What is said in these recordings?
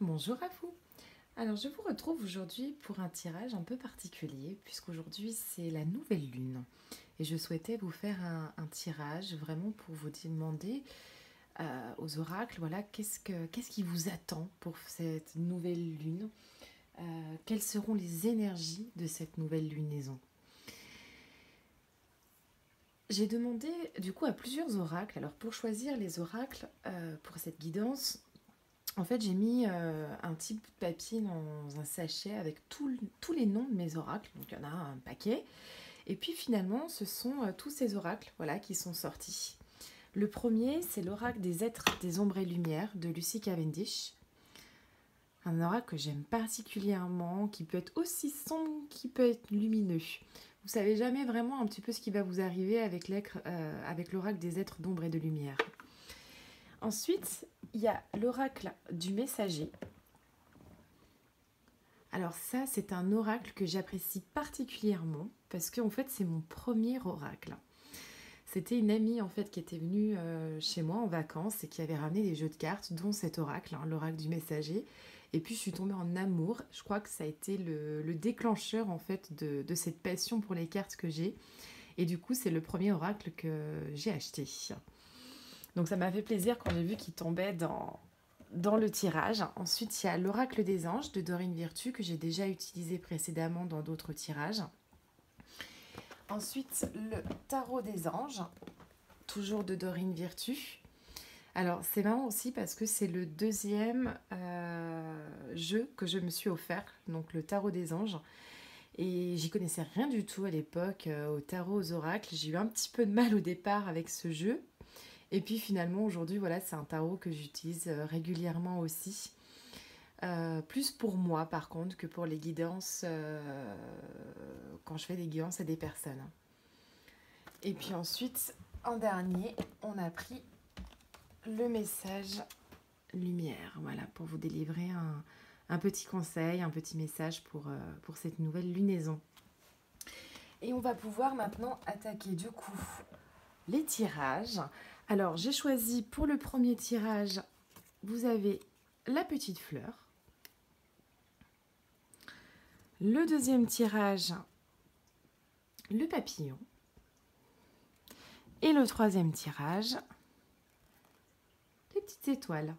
Bonjour à vous. Alors je vous retrouve aujourd'hui pour un tirage un peu particulier puisqu'aujourd'hui c'est la nouvelle lune et je souhaitais vous faire un tirage vraiment pour vous demander aux oracles voilà qu'est-ce qui vous attend pour cette nouvelle lune. Quelles seront les énergies de cette nouvelle lunaison. J'ai demandé du coup à plusieurs oracles. Alors pour choisir les oracles pour cette guidance, en fait, j'ai mis un petit bout de papier dans un sachet avec tous les noms de mes oracles. Donc, il y en a un paquet. Et puis, finalement, ce sont tous ces oracles voilà, qui sont sortis. Le premier, c'est l'oracle des êtres des ombres et lumières de Lucy Cavendish. Un oracle que j'aime particulièrement, qui peut être aussi sombre qu'il peut être lumineux. Vous savez jamais vraiment un petit peu ce qui va vous arriver avec l'oracle des êtres d'ombre et de lumière. Ensuite, il y a l'oracle du messager. Alors ça, c'est un oracle que j'apprécie particulièrement parce que en fait, c'est mon premier oracle. C'était une amie en fait qui était venue chez moi en vacances et qui avait ramené des jeux de cartes, dont cet oracle, l'oracle du messager. Et puis je suis tombée en amour. Je crois que ça a été le déclencheur en fait de cette passion pour les cartes que j'ai. Et du coup, c'est le premier oracle que j'ai acheté. Donc ça m'a fait plaisir quand j'ai vu qu'il tombait dans le tirage. Ensuite, il y a l'oracle des anges de Dorine Virtue que j'ai déjà utilisé précédemment dans d'autres tirages. Ensuite, le tarot des anges, toujours de Dorine Virtue. Alors, c'est marrant aussi parce que c'est le deuxième jeu que je me suis offert, donc le tarot des anges. Et j'y connaissais rien du tout à l'époque au tarot aux oracles. J'ai eu un petit peu de mal au départ avec ce jeu. Et puis finalement, aujourd'hui, voilà, c'est un tarot que j'utilise régulièrement aussi. Plus pour moi, par contre, que pour les guidances, quand je fais des guidances à des personnes. Et puis ensuite, en dernier, on a pris le message lumière, voilà, pour vous délivrer un petit conseil, un petit message pour cette nouvelle lunaison. Et on va pouvoir maintenant attaquer du coup les tirages. Alors, j'ai choisi pour le premier tirage, vous avez la petite fleur. Le deuxième tirage, le papillon. Et le troisième tirage, les petites étoiles.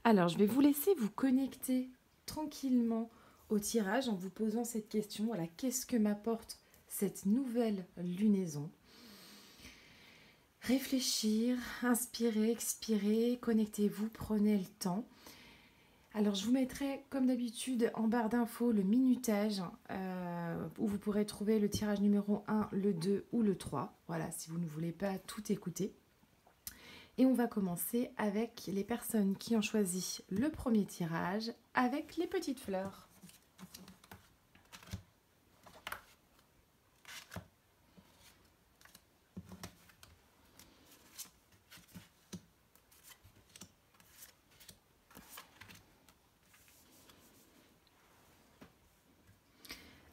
Alors, je vais vous laisser vous connecter tranquillement au tirage en vous posant cette question. Voilà, qu'est-ce que m'apporte cette nouvelle lunaison? Réfléchir, inspirer, expirer, connectez-vous, prenez le temps. Alors, je vous mettrai, comme d'habitude, en barre d'infos le minutage où vous pourrez trouver le tirage numéro 1, le 2 ou le 3. Voilà, si vous ne voulez pas tout écouter. Et on va commencer avec les personnes qui ont choisi le premier tirage avec les petites fleurs.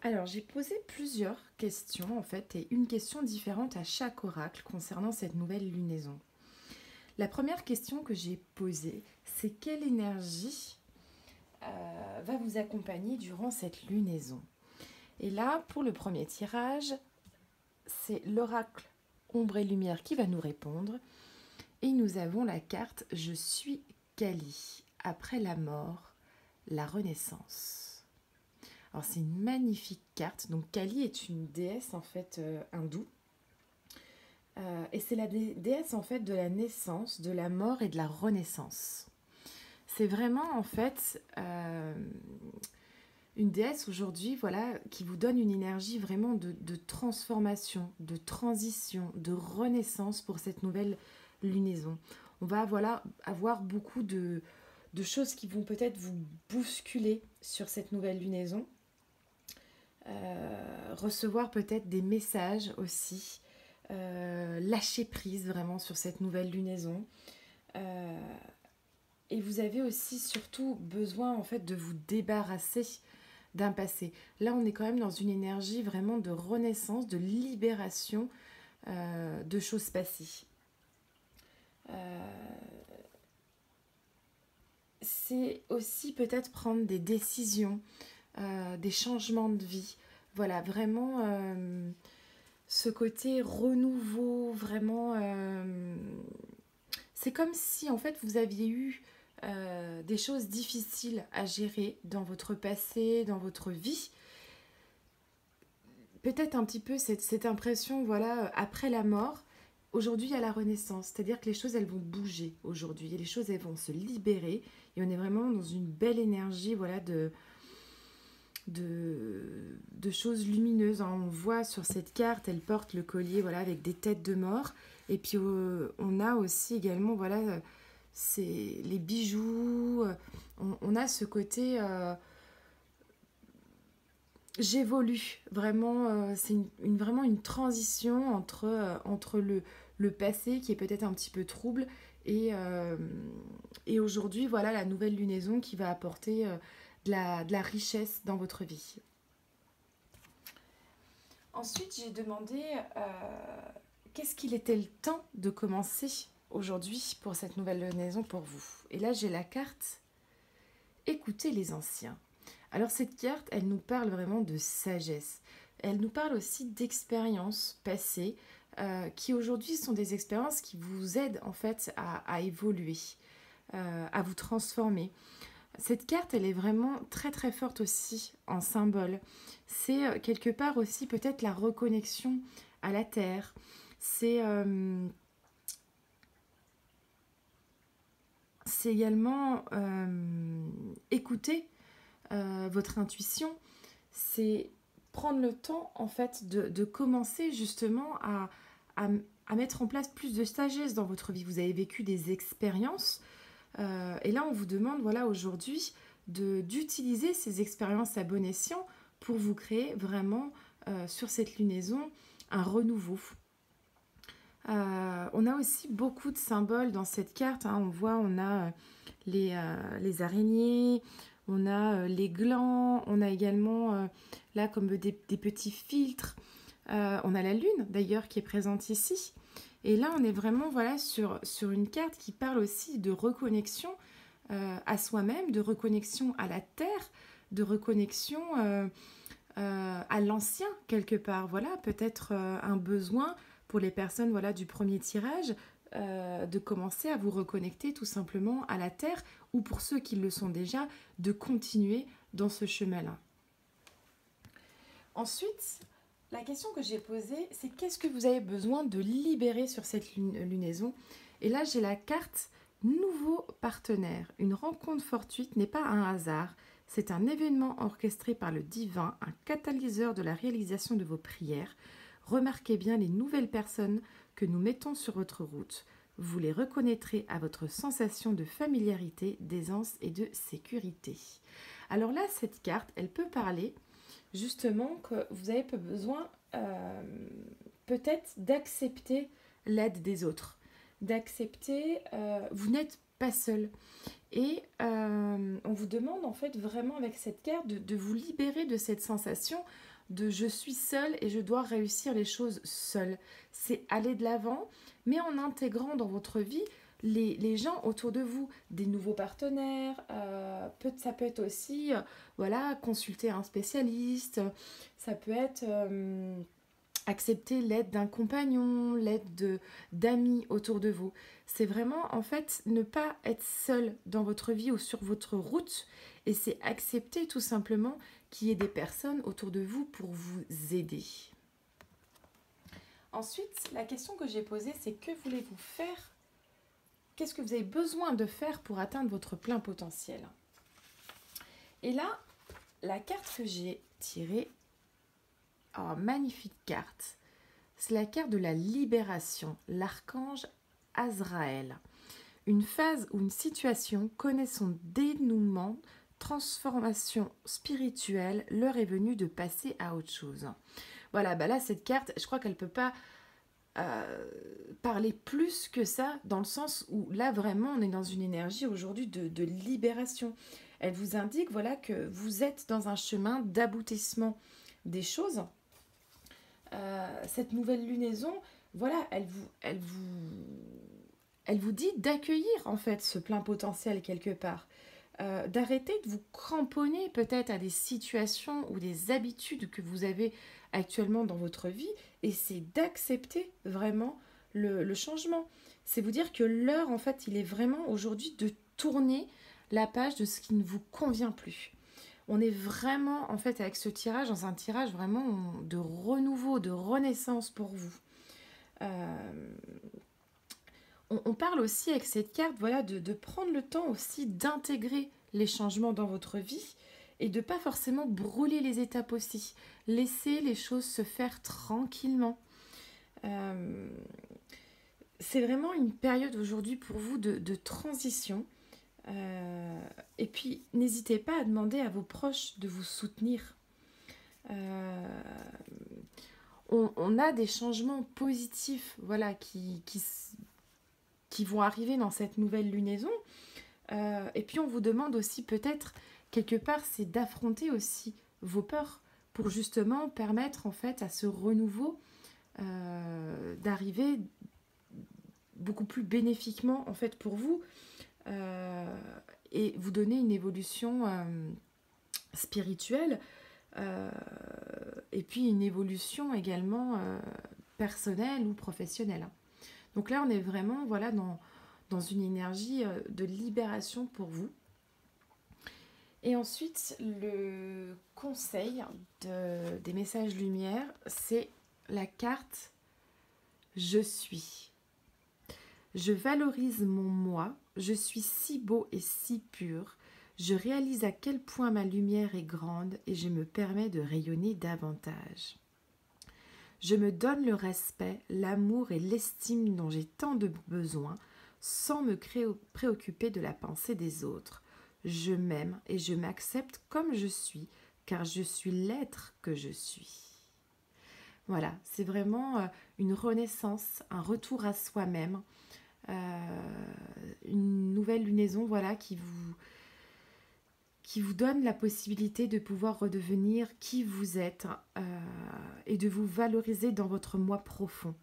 Alors, j'ai posé plusieurs questions en fait et une question différente à chaque oracle concernant cette nouvelle lunaison. La première question que j'ai posée, c'est quelle énergie va vous accompagner durant cette lunaison? Et là, pour le premier tirage, c'est l'oracle ombre et lumière qui va nous répondre. Et nous avons la carte Je suis Kali, après la mort, la renaissance. Alors c'est une magnifique carte. Donc Kali est une déesse en fait hindoue. Et c'est la déesse en fait de la naissance, de la mort et de la renaissance. C'est vraiment en fait une déesse aujourd'hui, voilà, qui vous donne une énergie vraiment de transformation, de transition, de renaissance pour cette nouvelle lunaison. On va voilà, avoir beaucoup de choses qui vont peut-être vous bousculer sur cette nouvelle lunaison. Recevoir peut-être des messages aussi. Lâcher prise vraiment sur cette nouvelle lunaison. Et vous avez aussi surtout besoin en fait de vous débarrasser d'un passé. Là, on est quand même dans une énergie vraiment de renaissance, de libération de choses passées. c'est aussi peut-être prendre des décisions, des changements de vie. Voilà, vraiment ce côté renouveau, vraiment... c'est comme si en fait vous aviez eu des choses difficiles à gérer dans votre passé, dans votre vie. Peut-être un petit peu cette impression, voilà, après la mort, aujourd'hui il y a la renaissance. C'est-à-dire que les choses, elles vont bouger aujourd'hui. Et les choses, elles vont se libérer. Et on est vraiment dans une belle énergie, voilà, de choses lumineuses. Hein. On voit sur cette carte, elle porte le collier, voilà, avec des têtes de mort. Et puis on a aussi également, voilà, c'est les bijoux. On a ce côté... j'évolue vraiment, c'est vraiment une transition entre le passé qui est peut-être un petit peu trouble et aujourd'hui, voilà la nouvelle lunaison qui va apporter de la richesse dans votre vie. Ensuite, j'ai demandé qu'est-ce qu'il était le temps de commencer aujourd'hui pour cette nouvelle lunaison pour vous. Et là, j'ai la carte écoutez les anciens. Alors cette carte, elle nous parle vraiment de sagesse. Elle nous parle aussi d'expériences passées qui aujourd'hui sont des expériences qui vous aident en fait à évoluer, à vous transformer. Cette carte, elle est vraiment très très forte aussi en symbole. C'est quelque part aussi peut-être la reconnexion à la terre. C'est également écouter votre intuition, c'est prendre le temps en fait de commencer justement à mettre en place plus de sagesse dans votre vie. Vous avez vécu des expériences et là on vous demande voilà aujourd'hui d'utiliser ces expériences à bon escient pour vous créer vraiment sur cette lunaison un renouveau. On a aussi beaucoup de symboles dans cette carte. Hein. On voit, on a les araignées, on a les glands, on a également là comme des petits filtres. On a la lune d'ailleurs qui est présente ici. Et là, on est vraiment voilà, sur une carte qui parle aussi de reconnexion à soi-même, de reconnexion à la terre, de reconnexion à l'ancien quelque part. Voilà, peut-être un besoin pour les personnes voilà, du premier tirage, de commencer à vous reconnecter tout simplement à la terre ou pour ceux qui le sont déjà, de continuer dans ce chemin-là. Ensuite, la question que j'ai posée, c'est qu'est-ce que vous avez besoin de libérer sur cette lunaison? Et là, j'ai la carte nouveau partenaire. Une rencontre fortuite n'est pas un hasard. C'est un événement orchestré par le divin, un catalyseur de la réalisation de vos prières. Remarquez bien les nouvelles personnes que nous mettons sur votre route. Vous les reconnaîtrez à votre sensation de familiarité, d'aisance et de sécurité. Alors là, cette carte, elle peut parler justement que vous avez besoin peut-être d'accepter l'aide des autres, d'accepter, vous n'êtes pas seul. Et on vous demande en fait vraiment avec cette carte de vous libérer de cette sensation de je suis seule et je dois réussir les choses seule. C'est aller de l'avant, mais en intégrant dans votre vie les gens autour de vous, des nouveaux partenaires, ça peut être aussi voilà, consulter un spécialiste, ça peut être accepter l'aide d'un compagnon, l'aide d'amis autour de vous. C'est vraiment en fait ne pas être seul dans votre vie ou sur votre route et c'est accepter tout simplement qu'il y ait des personnes autour de vous pour vous aider. Ensuite, la question que j'ai posée, c'est que voulez-vous faire? Qu'est-ce que vous avez besoin de faire pour atteindre votre plein potentiel? Et là, la carte que j'ai tirée, oh, magnifique carte, c'est la carte de la libération, l'archange Azraël. Une phase ou une situation connaît son dénouement, transformation spirituelle, l'heure est venue de passer à autre chose. Voilà, bah là, cette carte, je crois qu'elle ne peut pas parler plus que ça, dans le sens où là, vraiment, on est dans une énergie aujourd'hui de libération. Elle vous indique voilà, que vous êtes dans un chemin d'aboutissement des choses. Cette nouvelle lunaison, voilà, elle vous dit d'accueillir en fait ce plein potentiel quelque part. d'arrêter de vous cramponner peut-être à des situations ou des habitudes que vous avez actuellement dans votre vie, et c'est d'accepter vraiment le changement. C'est vous dire que l'heure, en fait, il est vraiment aujourd'hui de tourner la page de ce qui ne vous convient plus. On est vraiment, en fait, avec ce tirage, dans un tirage vraiment de renouveau, de renaissance pour vous. Euh, on parle aussi avec cette carte, voilà, de prendre le temps aussi d'intégrer les changements dans votre vie et de pas forcément brûler les étapes aussi. Laisser les choses se faire tranquillement. Euh, c'est vraiment une période aujourd'hui pour vous de transition. Et puis, n'hésitez pas à demander à vos proches de vous soutenir. Euh, on a des changements positifs, voilà, qui vont arriver dans cette nouvelle lunaison. Et puis on vous demande aussi peut-être, quelque part, c'est d'affronter aussi vos peurs pour justement permettre en fait à ce renouveau d'arriver beaucoup plus bénéfiquement en fait pour vous et vous donner une évolution spirituelle et puis une évolution également personnelle ou professionnelle. Donc là on est vraiment voilà dans une énergie de libération pour vous. Et ensuite, le conseil des messages lumière, c'est la carte Je suis. Je valorise mon moi, je suis si beau et si pur, je réalise à quel point ma lumière est grande et je me permets de rayonner davantage. Je me donne le respect, l'amour et l'estime dont j'ai tant de besoin sans me préoccuper de la pensée des autres. Je m'aime et je m'accepte comme je suis, car je suis l'être que je suis. Voilà, c'est vraiment une renaissance, un retour à soi-même, une nouvelle lunaison voilà, qui vous donne la possibilité de pouvoir redevenir qui vous êtes et de vous valoriser dans votre moi profond.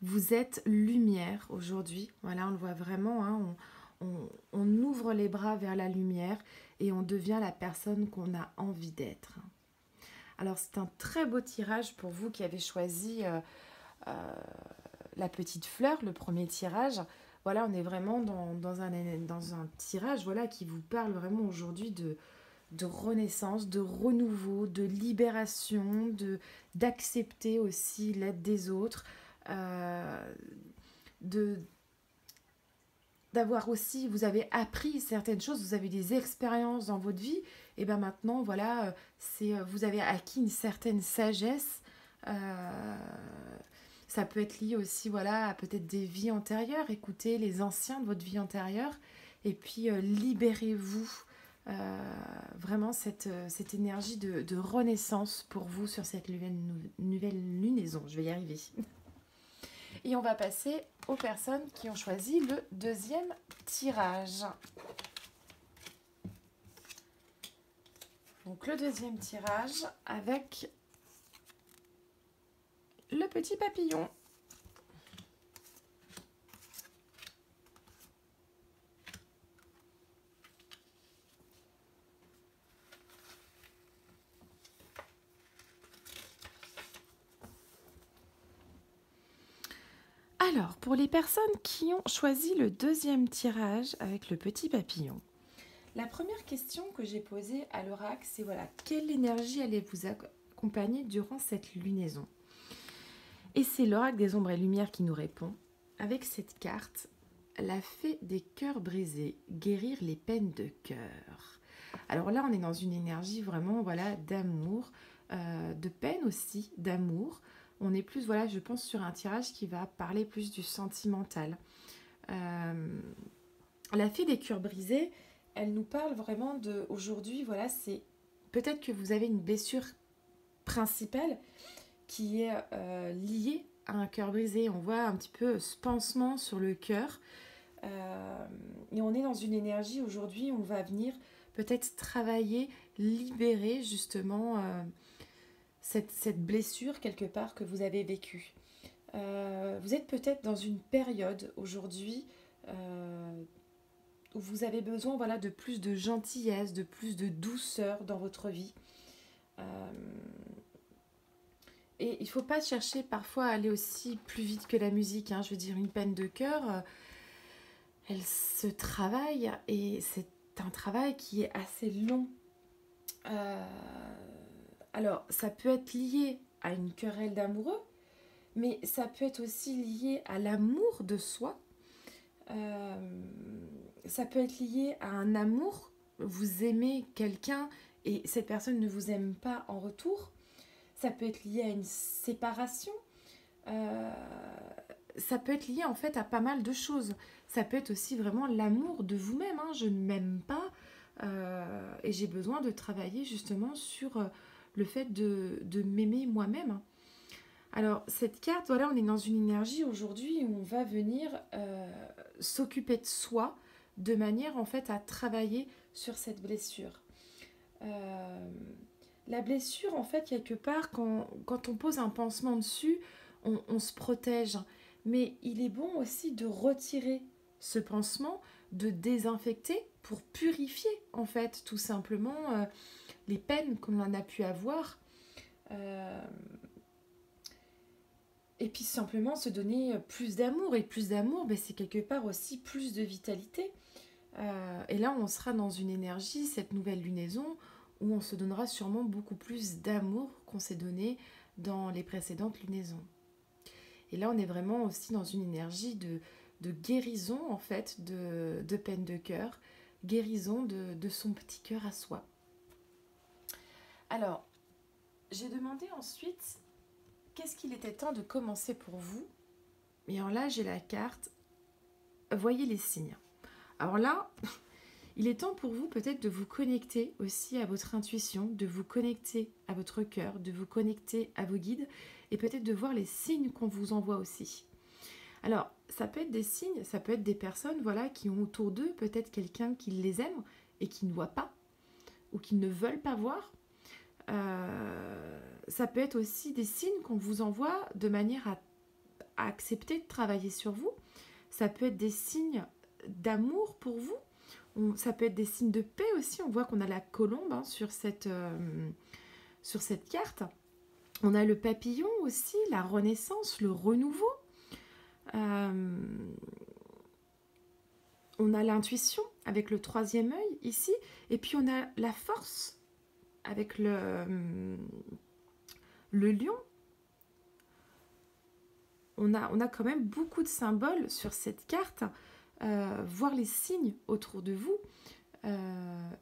Vous êtes lumière aujourd'hui, voilà, on le voit vraiment, hein, on ouvre les bras vers la lumière et on devient la personne qu'on a envie d'être. Alors c'est un très beau tirage pour vous qui avez choisi la petite fleur, le premier tirage. Voilà, on est vraiment dans un tirage voilà, qui vous parle vraiment aujourd'hui de renaissance, de renouveau, de libération, d'accepter aussi l'aide des autres, de d'avoir aussi, vous avez appris certaines choses, vous avez des expériences dans votre vie, et bien maintenant, voilà, vous avez acquis une certaine sagesse. Ça peut être lié aussi, voilà, à peut-être des vies antérieures. Écoutez les anciens de votre vie antérieure, et puis libérez-vous. Vraiment cette énergie de renaissance pour vous sur cette nouvelle lunaison. Je vais y arriver. Et on va passer aux personnes qui ont choisi le deuxième tirage. Donc le deuxième tirage avec le petit papillon. Alors, pour les personnes qui ont choisi le deuxième tirage avec le petit papillon, la première question que j'ai posée à l'oracle, c'est voilà, quelle énergie allez vous accompagner durant cette lunaison? Et c'est l'oracle des ombres et lumières qui nous répond avec cette carte, la fée des cœurs brisés, guérir les peines de cœur. Alors là, on est dans une énergie vraiment voilà, d'amour, de peine aussi, d'amour. On est plus, voilà, je pense, sur un tirage qui va parler plus du sentimental. La fée des cœurs brisés, elle nous parle vraiment de aujourd'hui, voilà, c'est peut-être que vous avez une blessure principale qui est liée à un cœur brisé. On voit un petit peu ce pansement sur le cœur. Et on est dans une énergie aujourd'hui, on va venir peut-être travailler, libérer justement cette blessure quelque part que vous avez vécue. Vous êtes peut-être dans une période aujourd'hui où vous avez besoin voilà, de plus de gentillesse, de plus de douceur dans votre vie. Et il ne faut pas chercher parfois à aller aussi plus vite que la musique, hein. Je veux dire, une peine de cœur, elle se travaille et c'est un travail qui est assez long. Euh, alors, ça peut être lié à une querelle d'amoureux, mais ça peut être aussi lié à l'amour de soi. Euh, Ça peut être lié à un amour. Vous aimez quelqu'un et cette personne ne vous aime pas en retour. Ça peut être lié à une séparation. Euh, Ça peut être lié en fait à pas mal de choses. Ça peut être aussi vraiment l'amour de vous-même, hein. Je ne m'aime pas et j'ai besoin de travailler justement sur le fait de m'aimer moi-même. Alors cette carte, voilà, on est dans une énergie aujourd'hui où on va venir s'occuper de soi de manière en fait à travailler sur cette blessure. Euh, la blessure, en fait, quelque part, quand on pose un pansement dessus, on se protège. Mais il est bon aussi de retirer ce pansement, de désinfecter pour purifier, en fait, tout simplement, les peines qu'on en a pu avoir. Euh, et puis simplement se donner plus d'amour. Et plus d'amour, ben, c'est quelque part aussi plus de vitalité. Et là, on sera dans une énergie, cette nouvelle lunaison, où on se donnera sûrement beaucoup plus d'amour qu'on s'est donné dans les précédentes lunaisons. Et là, on est vraiment aussi dans une énergie de guérison, en fait, de peine de cœur, guérison de son petit cœur à soi. Alors, j'ai demandé ensuite qu'est-ce qu'il était temps de commencer pour vous. Et alors là, j'ai la carte Voyez les signes. Alors là, il est temps pour vous peut-être de vous connecter aussi à votre intuition, de vous connecter à votre cœur, de vous connecter à vos guides et peut-être de voir les signes qu'on vous envoie aussi. Alors, ça peut être des signes, ça peut être des personnes voilà, qui ont autour d'eux peut-être quelqu'un qui les aime et qui ne voit pas ou qui ne veulent pas voir. Ça peut être aussi des signes qu'on vous envoie de manière à accepter de travailler sur vous. Ça peut être des signes d'amour pour vous. Ça peut être des signes de paix aussi. On voit qu'on a la colombe hein, sur cette carte. On a le papillon aussi, la renaissance, le renouveau. On a l'intuition avec le troisième œil ici. Et puis on a la force avec le lion. On a quand même beaucoup de symboles sur cette carte. Voir les signes autour de vous.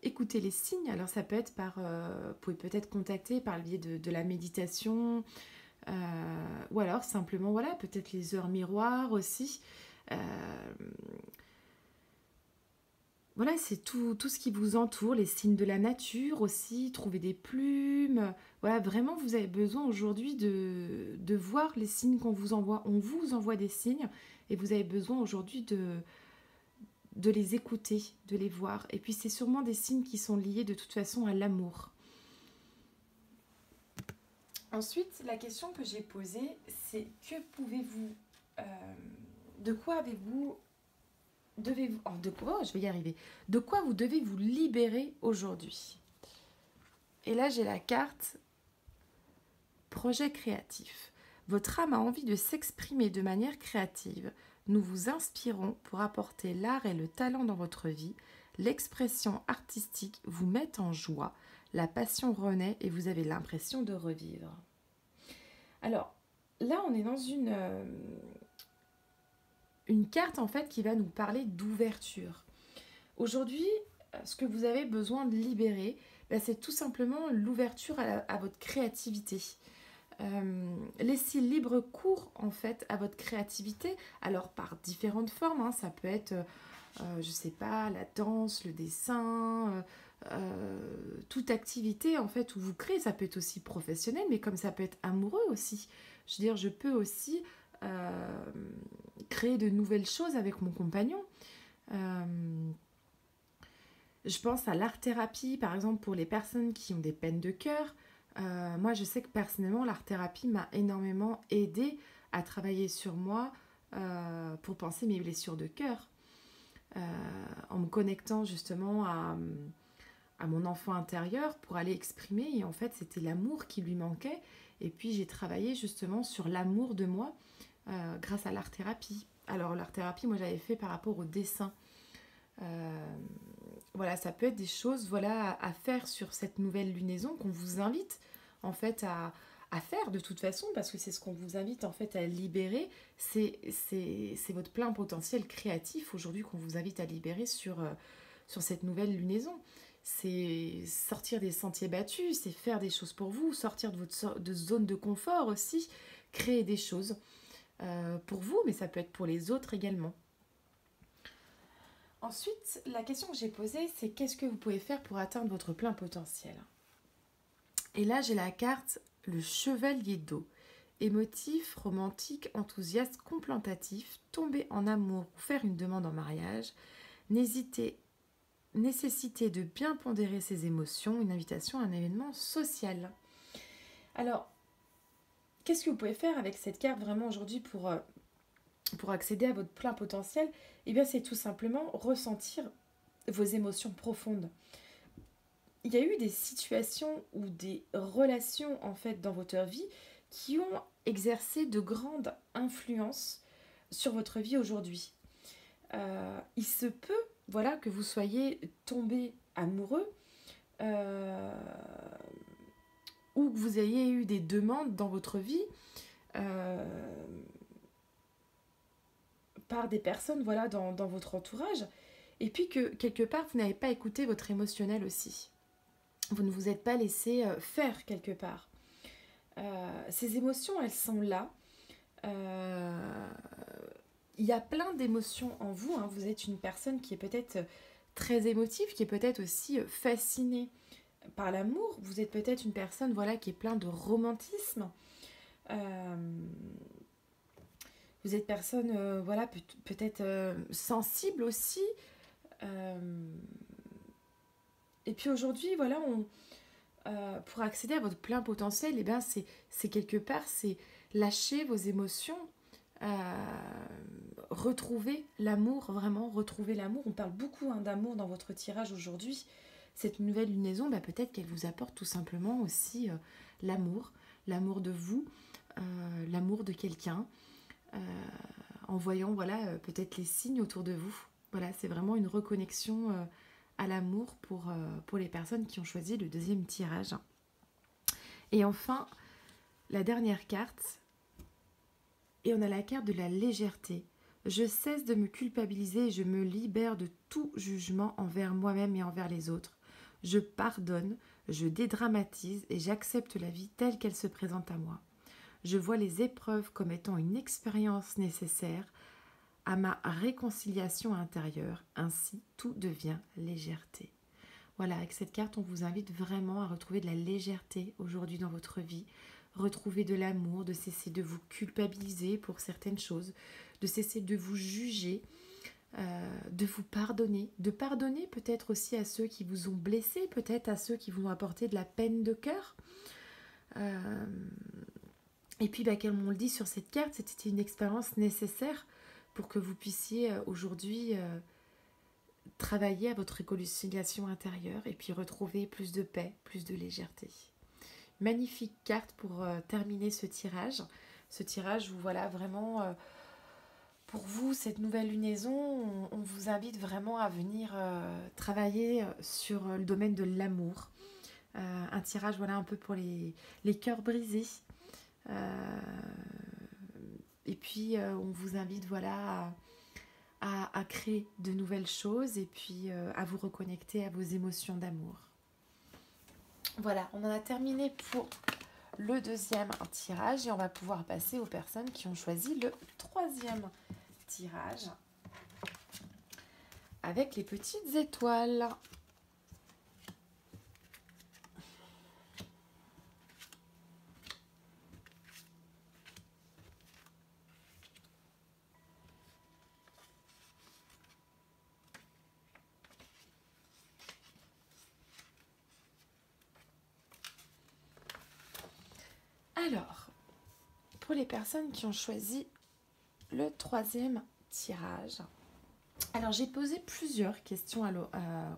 Écouter les signes. Alors ça peut être vous pouvez peut-être contacter par le biais de la méditation, ou alors simplement voilà, peut-être les heures miroirs aussi. Voilà, c'est tout ce qui vous entoure, les signes de la nature aussi, trouver des plumes. Voilà, vraiment, vous avez besoin aujourd'hui de voir les signes qu'on vous envoie. On vous envoie des signes et vous avez besoin aujourd'hui de les écouter, de les voir. Et puis, c'est sûrement des signes qui sont liés de toute façon à l'amour. Ensuite, la question que j'ai posée, c'est que pouvez-vous... de quoi avez-vous... je vais y arriver. De quoi vous devez vous libérer aujourd'hui? Et là, j'ai la carte projet créatif. Votre âme a envie de s'exprimer de manière créative. Nous vous inspirons pour apporter l'art et le talent dans votre vie. L'expression artistique vous met en joie. La passion renaît et vous avez l'impression de revivre. Alors, là, on est dans une carte en fait qui va nous parler d'ouverture. Aujourd'hui, ce que vous avez besoin de libérer, c'est tout simplement l'ouverture à votre créativité. Laissez libre cours en fait à votre créativité, alors par différentes formes, hein. Ça peut être, je sais pas, la danse, le dessin, toute activité en fait où vous créez. Ça peut être aussi professionnel, mais comme ça peut être amoureux aussi. Je veux dire, je peux aussi créer de nouvelles choses avec mon compagnon. Je pense à l'art-thérapie, par exemple, pour les personnes qui ont des peines de cœur. Moi, je sais que personnellement, l'art-thérapie m'a énormément aidée à travailler sur moi pour penser mes blessures de cœur. en me connectant justement à mon enfant intérieur pour aller exprimer. Et en fait, c'était l'amour qui lui manquait. Et puis, j'ai travaillé justement sur l'amour de moi grâce à l'art-thérapie. Alors, l'art-thérapie, moi, j'avais fait par rapport au dessin. Euh, voilà, ça peut être des choses voilà, à faire sur cette nouvelle lunaison qu'on vous invite en fait à faire de toute façon, parce que c'est ce qu'on vous invite en fait à libérer. C'est votre plein potentiel créatif aujourd'hui qu'on vous invite à libérer sur cette nouvelle lunaison. C'est sortir des sentiers battus, c'est faire des choses pour vous, sortir de votre zone de confort aussi, créer des choses pour vous, mais ça peut être pour les autres également. Ensuite, la question que j'ai posée, c'est qu'est-ce que vous pouvez faire pour atteindre votre plein potentiel? Et là, j'ai la carte le chevalier d'eau. Émotif, romantique, enthousiaste, contemplatif, tomber en amour ou faire une demande en mariage, n'hésitez, nécessité de bien pondérer ses émotions, une invitation à un événement social. Alors, qu'est-ce que vous pouvez faire avec cette carte vraiment aujourd'hui pour accéder à votre plein potentiel? Eh bien, c'est tout simplement ressentir vos émotions profondes. Il y a eu des situations ou des relations en fait dans votre vie qui ont exercé de grandes influences sur votre vie aujourd'hui. Il se peut voilà, que vous soyez tombé amoureux euh, ou que vous ayez eu des demandes dans votre vie euh, par des personnes voilà, dans votre entourage, et puis que quelque part vous n'avez pas écouté votre émotionnel aussi. Vous ne vous êtes pas laissé faire quelque part. Ces émotions, elles sont là. Euh, Il y a plein d'émotions en vous. Hein. Vous êtes une personne qui est peut-être très émotive, qui est peut-être aussi fascinée par l'amour. Vous êtes peut-être une personne voilà, qui est plein de romantisme. Euh, Vous êtes personne voilà, peut-être sensible aussi. Euh, et puis aujourd'hui, voilà, pour accéder à votre plein potentiel, eh bien, c'est quelque part, c'est lâcher vos émotions, retrouver l'amour, vraiment retrouver l'amour. On parle beaucoup hein, d'amour dans votre tirage aujourd'hui. Cette nouvelle lunaison, bah, peut-être qu'elle vous apporte tout simplement aussi l'amour, l'amour de vous, l'amour de quelqu'un, euh, en voyant voilà, peut-être les signes autour de vous. Voilà, c'est vraiment une reconnexion à l'amour pour les personnes qui ont choisi le deuxième tirage. Et enfin, la dernière carte, et on a la carte de la légèreté. Je cesse de me culpabiliser et je me libère de tout jugement envers moi-même et envers les autres. Je pardonne, je dédramatise et j'accepte la vie telle qu'elle se présente à moi. Je vois les épreuves comme étant une expérience nécessaire à ma réconciliation intérieure. Ainsi, tout devient légèreté. Voilà, avec cette carte, on vous invite vraiment à retrouver de la légèreté aujourd'hui dans votre vie, retrouver de l'amour, de cesser de vous culpabiliser pour certaines choses, de cesser de vous juger, de vous pardonner, de pardonner peut-être aussi à ceux qui vous ont blessé, peut-être à ceux qui vous ont apporté de la peine de cœur. Et puis, bah, comme on le dit sur cette carte, c'était une expérience nécessaire pour que vous puissiez aujourd'hui travailler à votre réconciliation intérieure et puis retrouver plus de paix, plus de légèreté. Magnifique carte pour terminer ce tirage. Ce tirage où voilà vraiment pour vous cette nouvelle lunaison, on vous invite vraiment à venir travailler sur le domaine de l'amour. Un tirage voilà un peu pour les cœurs brisés. Et puis on vous invite voilà à créer de nouvelles choses et puis à vous reconnecter à vos émotions d'amour. Voilà, on en a terminé pour le deuxième tirage et on va pouvoir passer aux personnes qui ont choisi le troisième tirage avec les petites étoiles. Alors, pour les personnes qui ont choisi le troisième tirage, Alors, j'ai posé plusieurs questions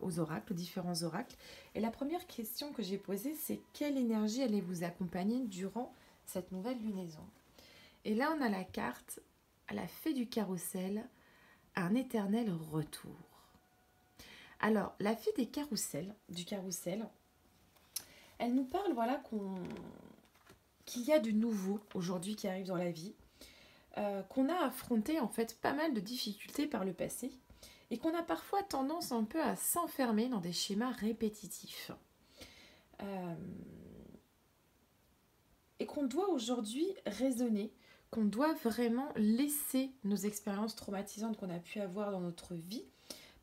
aux oracles, aux différents oracles. Et la première question que j'ai posée, c'est quelle énergie allait vous accompagner durant cette nouvelle lunaison? Et là, on a la carte à la fée du carrousel, un éternel retour. Alors, la fée du carrousel, elle nous parle, voilà, qu'il y a du nouveau aujourd'hui qui arrive dans la vie, qu'on a affronté en fait pas mal de difficultés par le passé et qu'on a parfois tendance un peu à s'enfermer dans des schémas répétitifs. Et qu'on doit aujourd'hui raisonner, qu'on doit vraiment laisser nos expériences traumatisantes qu'on a pu avoir dans notre vie,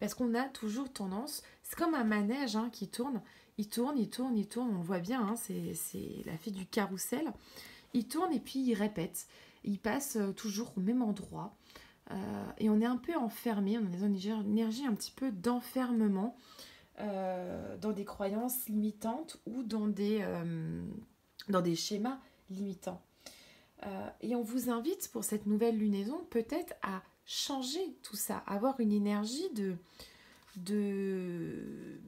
parce qu'on a toujours tendance, c'est comme un manège qui tourne, il tourne, il tourne, il tourne, on le voit bien, c'est la fée du carrousel, il tourne et puis il répète, il passe toujours au même endroit, et on est un peu enfermé, on est dans une énergie un petit peu d'enfermement, dans des croyances limitantes ou dans des schémas limitants. Et on vous invite pour cette nouvelle lunaison peut-être à changer tout ça, avoir une énergie de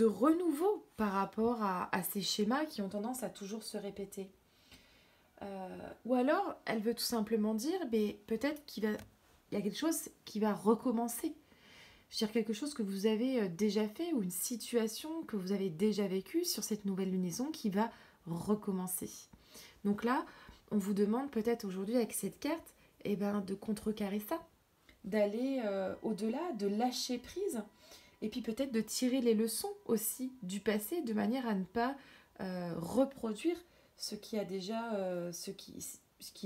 renouveau par rapport à ces schémas qui ont tendance à toujours se répéter. Ou alors, elle veut tout simplement dire, peut-être il y a quelque chose qui va recommencer. Je veux dire, quelque chose que vous avez déjà fait ou une situation que vous avez déjà vécue sur cette nouvelle lunaison qui va recommencer. Donc là, on vous demande peut-être aujourd'hui avec cette carte de contrecarrer ça, d'aller au-delà, de lâcher prise et puis peut-être de tirer les leçons aussi du passé de manière à ne pas reproduire ce qui est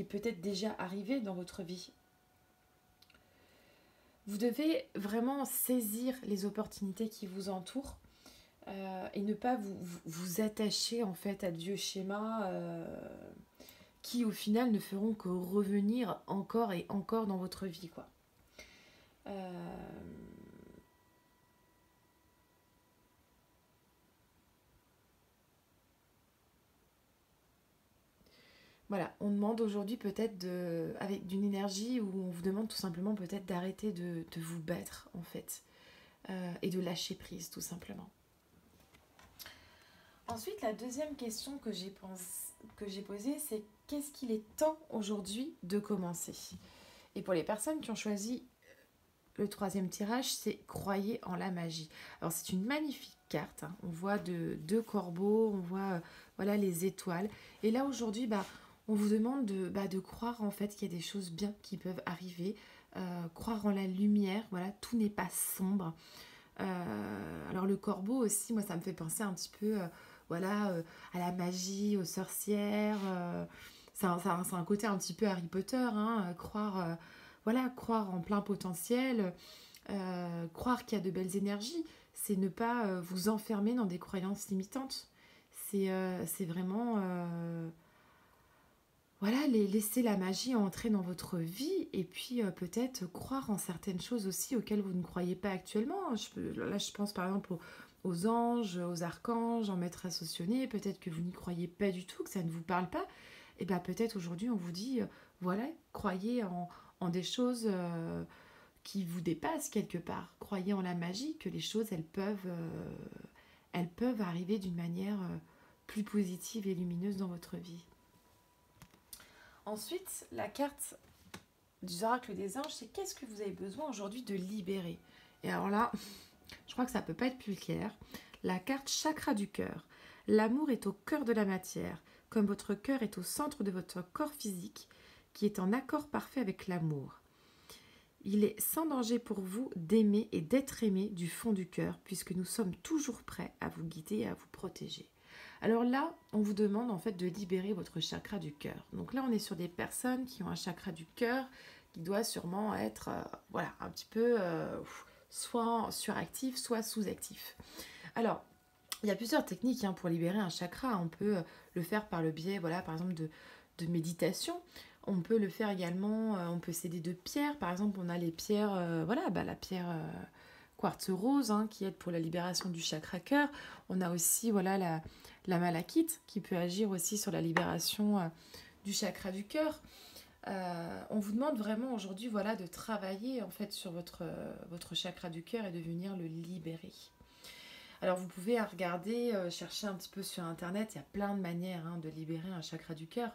peut-être déjà arrivé dans votre vie. Vous devez vraiment saisir les opportunités qui vous entourent et ne pas vous attacher en fait à de vieux schémas qui au final ne feront que revenir encore et encore dans votre vie, quoi. Voilà, on demande aujourd'hui peut-être avec d'une énergie où on vous demande tout simplement peut-être d'arrêter de vous battre en fait et de lâcher prise tout simplement. Ensuite, la deuxième question que j'ai posée, c'est qu'est-ce qu'il est temps aujourd'hui de commencer? Et pour les personnes qui ont choisi le troisième tirage, c'est croyez en la magie. Alors c'est une magnifique carte, on voit deux corbeaux, on voit voilà les étoiles. Et là aujourd'hui, on vous demande de croire en fait qu'il y a des choses bien qui peuvent arriver, croire en la lumière, voilà, tout n'est pas sombre. Alors le corbeau aussi, moi ça me fait penser un petit peu à la magie, aux sorcières. C'est un côté un petit peu Harry Potter, croire en plein potentiel, croire qu'il y a de belles énergies. C'est ne pas vous enfermer dans des croyances limitantes. C'est vraiment laisser la magie entrer dans votre vie et puis peut-être croire en certaines choses aussi auxquelles vous ne croyez pas actuellement. Je pense par exemple aux anges, aux archanges, en maîtresse ascensionnée. Peut-être que vous n'y croyez pas du tout, que ça ne vous parle pas. Et peut-être aujourd'hui on vous dit, croyez en des choses qui vous dépassent quelque part. Croyez en la magie, que les choses elles peuvent arriver d'une manière plus positive et lumineuse dans votre vie. Ensuite, la carte du oracle des anges, c'est qu'est-ce que vous avez besoin aujourd'hui de libérer? Et alors là, je crois que ça ne peut pas être plus clair. La carte chakra du cœur. L'amour est au cœur de la matière, comme votre cœur est au centre de votre corps physique, qui est en accord parfait avec l'amour. Il est sans danger pour vous d'aimer et d'être aimé du fond du cœur, puisque nous sommes toujours prêts à vous guider et à vous protéger. Alors là, on vous demande en fait de libérer votre chakra du cœur. Donc là, on est sur des personnes qui ont un chakra du cœur qui doit sûrement être un petit peu soit suractif, soit sous-actif. Alors, il y a plusieurs techniques pour libérer un chakra. On peut le faire par le biais, par exemple, de méditation. On peut le faire également, on peut s'aider de pierres. Par exemple, on a les pierres, la pierre quartz rose qui aide pour la libération du chakra cœur. On a aussi la malachite qui peut agir aussi sur la libération du chakra du cœur. On vous demande vraiment aujourd'hui voilà, de travailler en fait sur votre chakra du cœur et de venir le libérer. Alors vous pouvez regarder, chercher un petit peu sur internet, il y a plein de manières de libérer un chakra du cœur.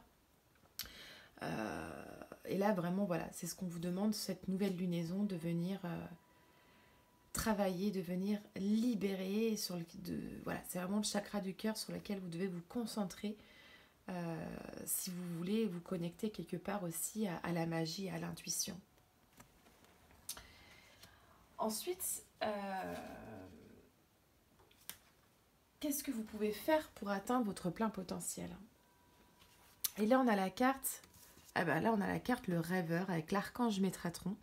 Et là vraiment voilà, c'est ce qu'on vous demande, cette nouvelle lunaison, de venir travailler, de venir libérer. Voilà, c'est vraiment le chakra du cœur sur lequel vous devez vous concentrer si vous voulez vous connecter quelque part aussi à la magie et à l'intuition. Ensuite, qu'est-ce que vous pouvez faire pour atteindre votre plein potentiel? Et là, on a la carte, le rêveur avec l'archange Métatron.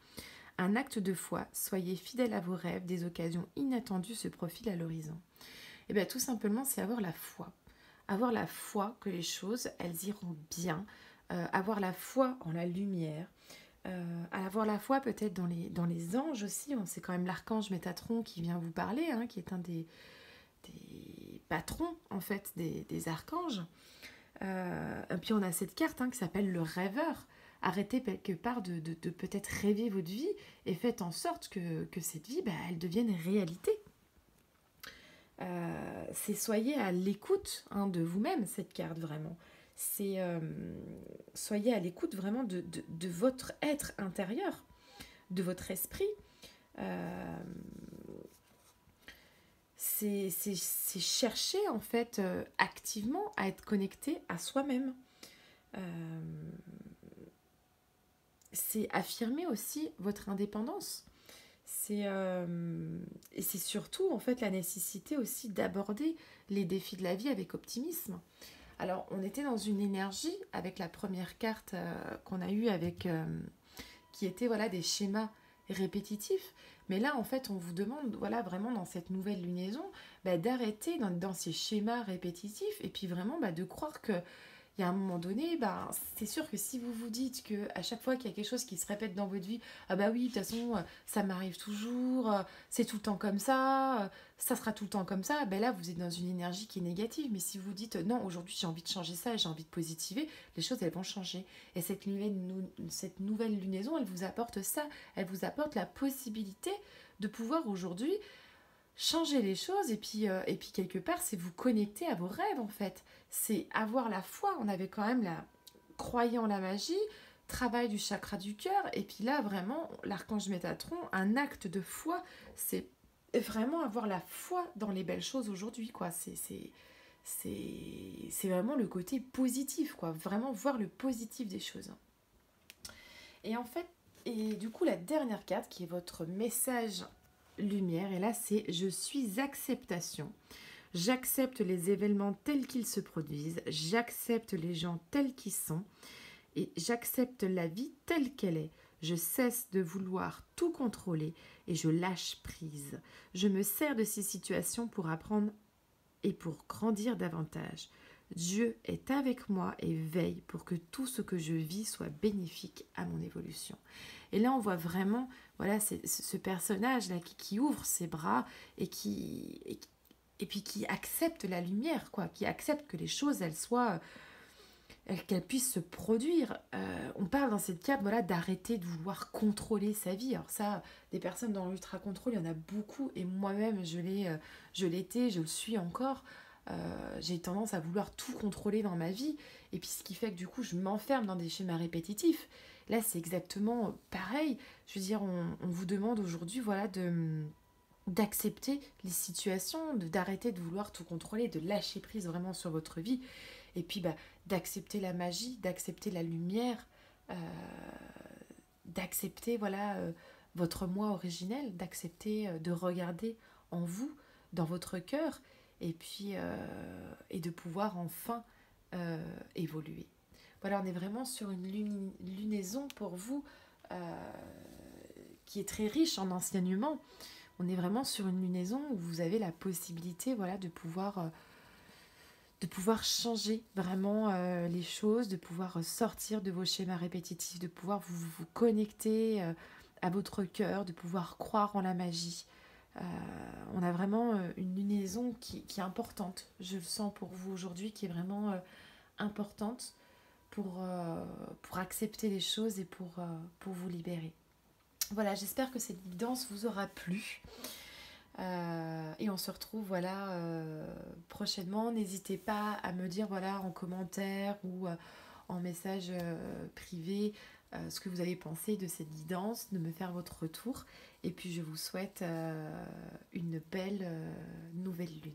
Un acte de foi, soyez fidèle à vos rêves, des occasions inattendues se profilent à l'horizon. Et bien tout simplement, c'est avoir la foi. Avoir la foi que les choses, elles iront bien. Avoir la foi en la lumière. Avoir la foi peut-être dans les anges aussi. C'est quand même l'archange Métatron qui vient vous parler, qui est un des patrons en fait des archanges. Et puis on a cette carte qui s'appelle le rêveur. Arrêtez quelque part de peut-être rêver votre vie et faites en sorte que cette vie, elle devienne réalité. C'est soyez à l'écoute de vous-même, cette carte vraiment. C'est soyez à l'écoute vraiment de votre être intérieur, de votre esprit. C'est chercher en fait activement à être connecté à soi-même. C'est affirmer aussi votre indépendance. Et c'est surtout en fait la nécessité aussi d'aborder les défis de la vie avec optimisme. Alors on était dans une énergie avec la première carte qu'on a eue avec qui était voilà des schémas répétitifs. Mais là en fait on vous demande voilà vraiment dans cette nouvelle lunaison d'arrêter dans ces schémas répétitifs et puis vraiment de croire que il y a un moment donné, c'est sûr que si vous vous dites que à chaque fois qu'il y a quelque chose qui se répète dans votre vie, ah bah oui, de toute façon, ça m'arrive toujours, c'est tout le temps comme ça sera tout le temps comme ça, là vous êtes dans une énergie qui est négative. Mais si vous dites non, aujourd'hui j'ai envie de changer ça et j'ai envie de positiver, les choses elles vont changer. Et cette nouvelle lunaison, elle vous apporte ça, elle vous apporte la possibilité de pouvoir aujourd'hui changer les choses et puis quelque part c'est vous connecter à vos rêves en fait, c'est avoir la foi. On avait quand même croyant en la magie, travail du chakra du cœur, et puis là vraiment l'archange Métatron, un acte de foi, c'est vraiment avoir la foi dans les belles choses aujourd'hui quoi. C'est vraiment le côté positif quoi, vraiment voir le positif des choses. Et en fait, et du coup la dernière carte qui est votre message lumière, et là c'est je suis acceptation. J'accepte les événements tels qu'ils se produisent, j'accepte les gens tels qu'ils sont et j'accepte la vie telle qu'elle est. Je cesse de vouloir tout contrôler et je lâche prise. Je me sers de ces situations pour apprendre et pour grandir davantage. Dieu est avec moi et veille pour que tout ce que je vis soit bénéfique à mon évolution. Et là, on voit vraiment, voilà, ce personnage-là qui ouvre ses bras et puis qui accepte la lumière, quoi, qui accepte que les choses, qu'elles puissent se produire. On parle dans cette carte, voilà, d'arrêter de vouloir contrôler sa vie. Alors ça, des personnes dans l'ultra-contrôle, il y en a beaucoup, et moi-même, je l'étais, je le suis encore. J'ai tendance à vouloir tout contrôler dans ma vie, et puis ce qui fait que du coup je m'enferme dans des schémas répétitifs. Là c'est exactement pareil. Je veux dire, on vous demande aujourd'hui voilà d'accepter les situations, d'arrêter de vouloir tout contrôler, de lâcher prise vraiment sur votre vie, et puis d'accepter la magie, d'accepter la lumière, d'accepter voilà votre moi originel, d'accepter de regarder en vous, dans votre cœur, et puis et de pouvoir enfin évoluer. Voilà, on est vraiment sur une lunaison pour vous qui est très riche en enseignements. On est vraiment sur une lunaison où vous avez la possibilité voilà, de pouvoir changer vraiment les choses, de pouvoir sortir de vos schémas répétitifs, de pouvoir vous connecter à votre cœur, de pouvoir croire en la magie. On a vraiment une lunaison qui est importante, je le sens pour vous aujourd'hui, qui est vraiment importante pour accepter les choses et pour vous libérer. Voilà, j'espère que cette guidance vous aura plu. Et on se retrouve prochainement. N'hésitez pas à me dire en commentaire ou en message privé ce que vous avez pensé de cette guidance, de me faire votre retour. Et puis je vous souhaite une belle nouvelle lune.